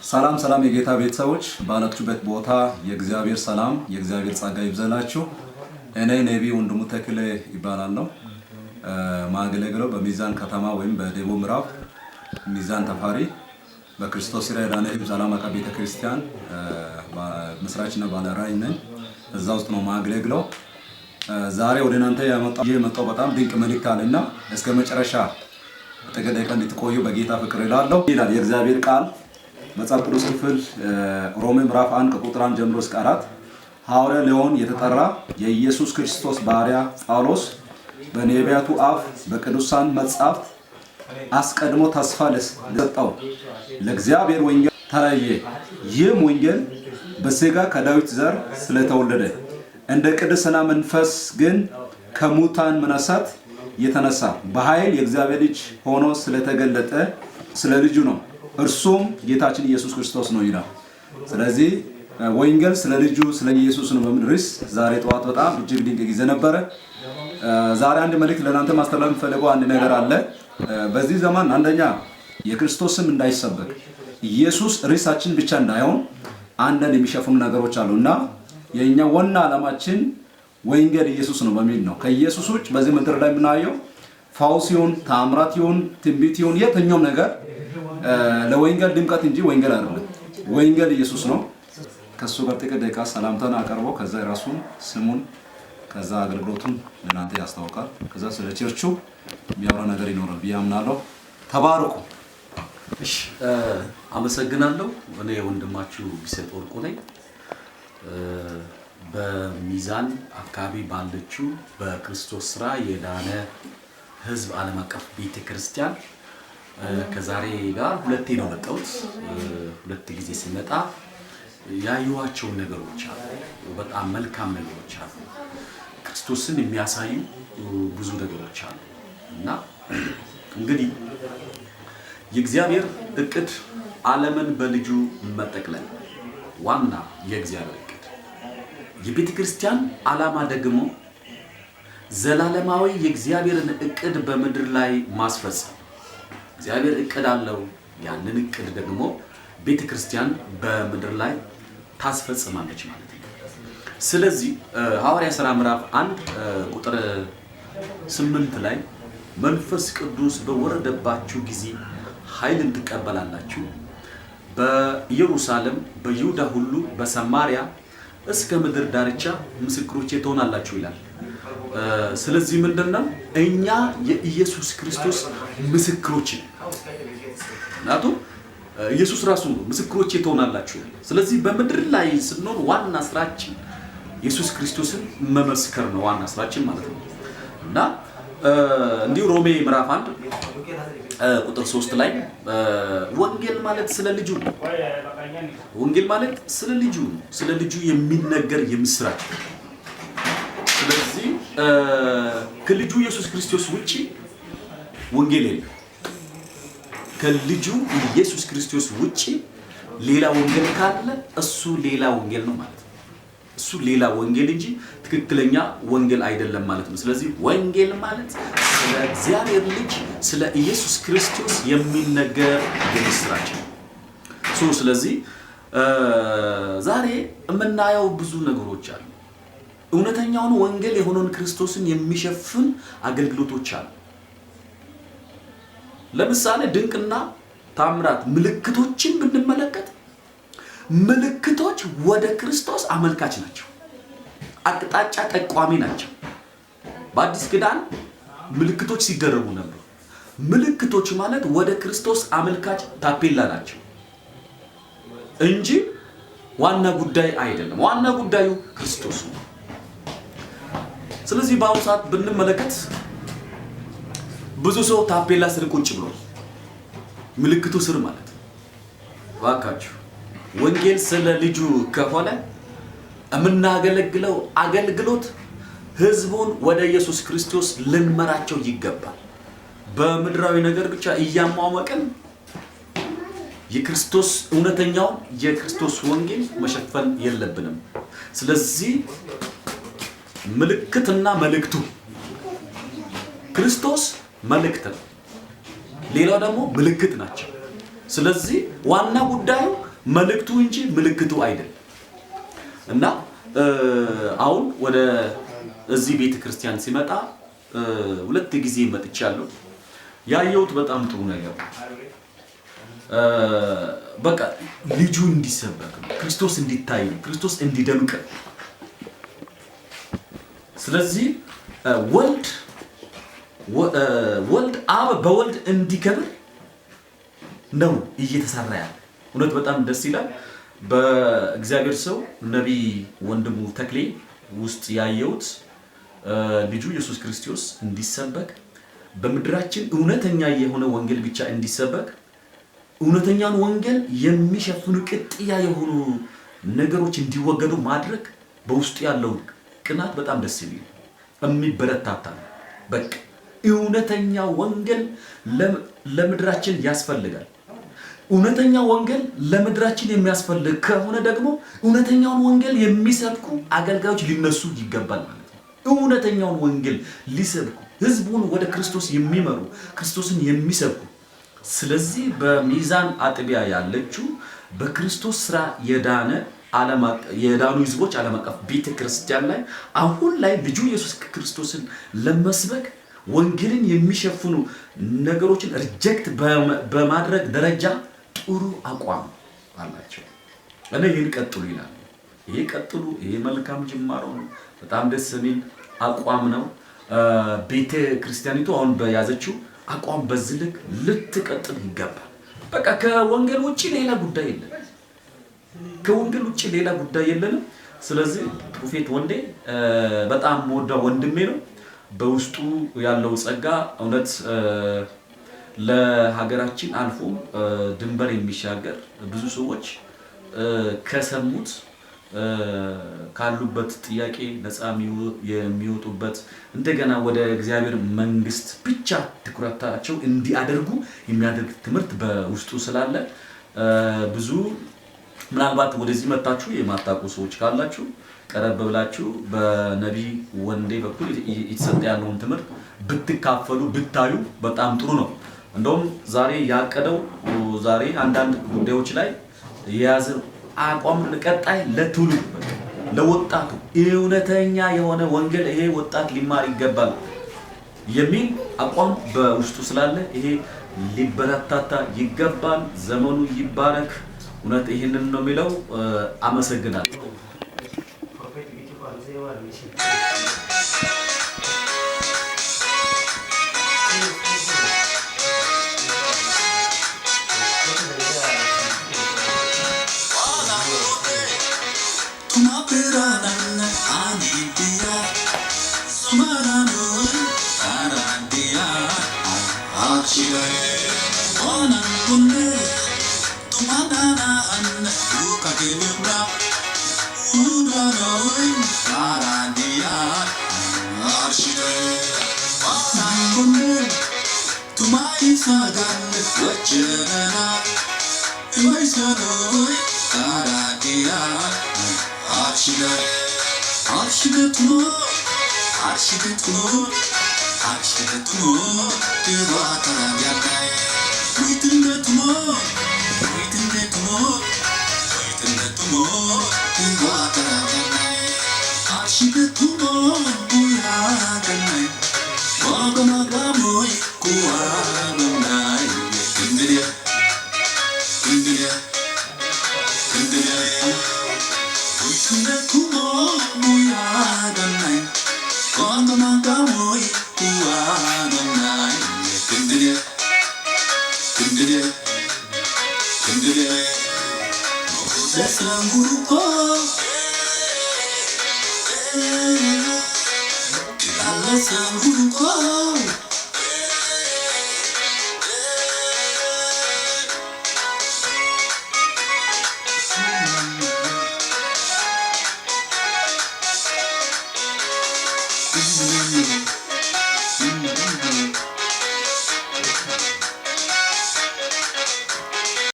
ሰላም ሰላም የጌታ ቤተሰቦች ባላችሁበት ቦታ የእግዚአብሔር ሰላም የእግዚአብሔር ጸጋ ይብዛላችሁ። እኔ ነቢ ወንድሙ ተክለ ይባላለሁ። ማገለግለው በሚዛን ከተማ ወይም በደቡብ ምዕራብ ሚዛን ተፋሪ በክርስቶስ ራዳነ ህዝብ ሰላም አቀ ቤተክርስቲያን መስራችና ባለራዕይ ነኝ። እዛ ውስጥ ነው ማገለግለው። ዛሬ ወደ እናንተ የመጣው በጣም ድንቅ መልእክት አለና እስከ መጨረሻ ተገደቀ እንድትቆዩ በጌታ ፍቅር እላለሁ። ይላል የእግዚአብሔር ቃል መጽሐፍ ቅዱስ ክፍል ሮሜ ምዕራፍ 1 ከቁጥር 1 ጀምሮ እስከ 4 ሐዋርያ ሊሆን የተጠራ የኢየሱስ ክርስቶስ ባሪያ ጳውሎስ በነቢያቱ አፍ በቅዱሳን መጻሕፍት አስቀድሞ ተስፋ ለሰጠው ለእግዚአብሔር ወንጌል ተለየ። ይህም ወንጌል በሥጋ ከዳዊት ዘር ስለተወለደ እንደ ቅድስና መንፈስ ግን ከሙታን መነሳት የተነሳ በኃይል የእግዚአብሔር ልጅ ሆኖ ስለተገለጠ ስለ ልጁ ነው። እርሱም ጌታችን ኢየሱስ ክርስቶስ ነው ይላል። ስለዚህ ወንጌል ስለ ልጁ ስለ ኢየሱስ ነው በመድረስ ዛሬ ጠዋት በጣም እጅግ ድንቅ ጊዜ ነበረ። ዛሬ አንድ መልእክት ለእናንተ ማስተላለፍ ፈልገው አንድ ነገር አለ። በዚህ ዘመን አንደኛ የክርስቶስ ስም እንዳይሰበክ ኢየሱስ ርዕሳችን ብቻ እንዳይሆን አንዳንድ የሚሸፍኑ ነገሮች አሉና የኛ ዋና ዓላማችን ወንጌል ኢየሱስ ነው በሚል ነው። ከኢየሱስ ውጭ በዚህ ምድር ላይ የምናየው ፈውስ ይሁን ተአምራት ይሁን ትንቢት ይሁን የትኛውም ነገር ለወንጌል ድምቀት እንጂ ወንጌል አይደለም። ወንጌል ኢየሱስ ነው። ከሱ ጋር ጥቂት ደቂቃ ሰላምታን አቀርቦ ከዛ ራሱን ስሙን ከዛ አገልግሎቱን ለናንተ ያስተዋውቃል። ከዛ ስለ ቸርቹ የሚያወራ ነገር ይኖራል ብዬ አምናለሁ። ተባረኩ። እሺ አመሰግናለሁ። እኔ ወንድማችሁ ቢሰጥ ወርቁ ነኝ። በሚዛን አካባቢ ባለችው በክርስቶስ ስራ የዳነ ህዝብ ዓለም አቀፍ ቤተክርስቲያን ከዛሬ ጋር ሁለቴ ነው መጣሁት። ሁለት ጊዜ ሲመጣ ያዩዋቸው ነገሮች አሉ። በጣም መልካም ነገሮች አሉ። ክርስቶስን የሚያሳዩ ብዙ ነገሮች አሉ እና እንግዲህ የእግዚአብሔር እቅድ ዓለምን በልጁ መጠቅለል ዋና የእግዚአብሔር እቅድ፣ የቤተክርስቲያን ዓላማ ደግሞ ዘላለማዊ የእግዚአብሔርን እቅድ በምድር ላይ ማስፈጸም። እግዚአብሔር እቅድ አለው። ያንን እቅድ ደግሞ ቤተክርስቲያን በምድር ላይ ታስፈጽማለች ማለት ነው። ስለዚህ ሐዋርያ ሥራ ምዕራፍ 1 ቁጥር 8 ላይ መንፈስ ቅዱስ በወረደባችሁ ጊዜ ኃይልን ትቀበላላችሁ፣ በኢየሩሳሌም በይሁዳ ሁሉ በሰማርያ እስከ ምድር ዳርቻ ምስክሮቼ ትሆናላችሁ ይላል። ስለዚህ ምንድነው እኛ የኢየሱስ ክርስቶስ ምስክሮች ነን። ናቱ ኢየሱስ ራሱ ምስክሮቼ ትሆናላችሁ። ስለዚህ በምድር ላይ ስንኖር ዋና ስራችን ኢየሱስ ክርስቶስን መመስከር ነው፣ ዋና ስራችን ማለት ነው። እና እንዲሁ ሮሜ ምዕራፍ 1 ቁጥር 3 ላይ ወንጌል ማለት ስለ ልጁ ነው። ወንጌል ማለት ስለ ልጁ ነው፣ ስለ ልጁ የሚነገር የምስራች። ስለዚህ ከልጁ ኢየሱስ ክርስቶስ ውጪ ወንጌል የለም። ከልጁ ኢየሱስ ክርስቶስ ውጪ ሌላ ወንጌል ካለ እሱ ሌላ ወንጌል ነው ማለት ነው። እሱ ሌላ ወንጌል እንጂ ትክክለኛ ወንጌል አይደለም ማለት ነው። ስለዚህ ወንጌል ማለት ስለ እግዚአብሔር ልጅ ስለ ኢየሱስ ክርስቶስ የሚነገር የምስራች ነው። ስለዚህ ዛሬ የምናየው ብዙ ነገሮች አሉ። እውነተኛውን ወንጌል የሆነውን ክርስቶስን የሚሸፍን አገልግሎቶች አሉ። ለምሳሌ ድንቅና ታምራት ምልክቶችን ብንመለከት ምልክቶች ወደ ክርስቶስ አመልካች ናቸው፣ አቅጣጫ ጠቋሚ ናቸው። በአዲስ ኪዳን ምልክቶች ሲደረጉ ነበር። ምልክቶች ማለት ወደ ክርስቶስ አመልካች ታፔላ ናቸው እንጂ ዋና ጉዳይ አይደለም። ዋና ጉዳዩ ክርስቶስ ነው። ስለዚህ በአሁኑ ሰዓት ብንመለከት ብዙ ሰው ታፔላ ስር ቁጭ ብሎ ምልክቱ ስር ማለት ዋካችሁ ወንጌል ስለ ልጁ ከሆነ የምናገለግለው አገልግሎት ህዝቡን ወደ ኢየሱስ ክርስቶስ ልንመራቸው ይገባል። በምድራዊ ነገር ብቻ እያሟሟቀን የክርስቶስ እውነተኛው የክርስቶስ ወንጌል መሸፈን የለብንም። ስለዚህ ምልክትና መልእክቱ ክርስቶስ መልእክት ነው፣ ሌላው ደግሞ ምልክት ናቸው። ስለዚህ ዋና ጉዳዩ መልእክቱ እንጂ ምልክቱ አይደለም። እና አሁን ወደ እዚህ ቤተክርስቲያን ሲመጣ 2 ጊዜ መጥቻለሁ። ያየሁት በጣም ጥሩ ነገር ነው። በቃ ልጁ እንዲሰበክ ነው፣ ክርስቶስ እንዲታይ ነው፣ ክርስቶስ እንዲደምቅ። ስለዚህ ወልድ አብ በወልድ እንዲከብር ነው እየተሰራ ያለ። እውነት በጣም ደስ ይላል። በእግዚአብሔር ሰው ነቢይ ወንድሙ ተክሌ ውስጥ ያየሁት ልጁ ኢየሱስ ክርስቶስ እንዲሰበክ በምድራችን እውነተኛ የሆነ ወንጌል ብቻ እንዲሰበክ እውነተኛውን ወንጌል የሚሸፍኑ ቅጥያ የሆኑ ነገሮች እንዲወገዱ ማድረግ በውስጡ ያለው ቅናት በጣም ደስ የሚል የሚበረታታ ነው። በቃ እውነተኛ ወንጌል ለምድራችን ያስፈልጋል። እውነተኛ ወንጌል ለምድራችን የሚያስፈልግ ከሆነ ደግሞ እውነተኛውን ወንጌል የሚሰብኩ አገልጋዮች ሊነሱ ይገባል ማለት ነው። እውነተኛውን ወንጌል ሊሰብኩ ህዝቡን ወደ ክርስቶስ የሚመሩ ክርስቶስን የሚሰብኩ። ስለዚህ በሚዛን አጥቢያ ያለችው በክርስቶስ ስራ የዳኑ ህዝቦች ዓለም አቀፍ ቤተክርስቲያን ላይ አሁን ላይ ልጁ ኢየሱስ ክርስቶስን ለመስበክ ወንጌልን የሚሸፍኑ ነገሮችን ሪጀክት በማድረግ ደረጃ ጥሩ አቋም አላቸው። እኔ ይህን ቀጥሉ ይላል። ይሄ ቀጥሉ፣ ይሄ መልካም ጅማሮ ነው። በጣም ደስ የሚል አቋም ነው። ቤተ ክርስቲያኒቱ አሁን በያዘችው አቋም በዚህ ልክ ልትቀጥል ይገባል። በቃ ከወንጌል ውጪ ሌላ ጉዳይ የለም። ከወንጌል ውጪ ሌላ ጉዳይ የለንም። ስለዚህ ፕሮፌት ወንዴ በጣም ወዳው ወንድሜ ነው። በውስጡ ያለው ጸጋ እውነት ለሀገራችን አልፎ ድንበር የሚሻገር ብዙ ሰዎች ከሰሙት ካሉበት ጥያቄ ነፃ የሚወጡበት እንደገና ወደ እግዚአብሔር መንግስት ብቻ ትኩረታቸው እንዲያደርጉ የሚያደርግ ትምህርት በውስጡ ስላለ ብዙ ምናልባት ወደዚህ መጣችሁ የማታውቁ ሰዎች ካላችሁ ቀረብ ብላችሁ በነቢይ ወንዴ በኩል የተሰጠ ያለውን ትምህርት ብትካፈሉ ብታዩ በጣም ጥሩ ነው። እንደውም ዛሬ ያቀደው ዛሬ አንዳንድ ጉዳዮች ላይ የያዘ አቋም ቀጣይ ለትውልድ ለወጣቱ እውነተኛ የሆነ ወንጌል ይሄ ወጣት ሊማር ይገባል የሚል አቋም በውስጡ ስላለ ይሄ ሊበረታታ ይገባል። ዘመኑ ይባረክ። እውነት ይሄንን ነው የሚለው። አመሰግናለሁ።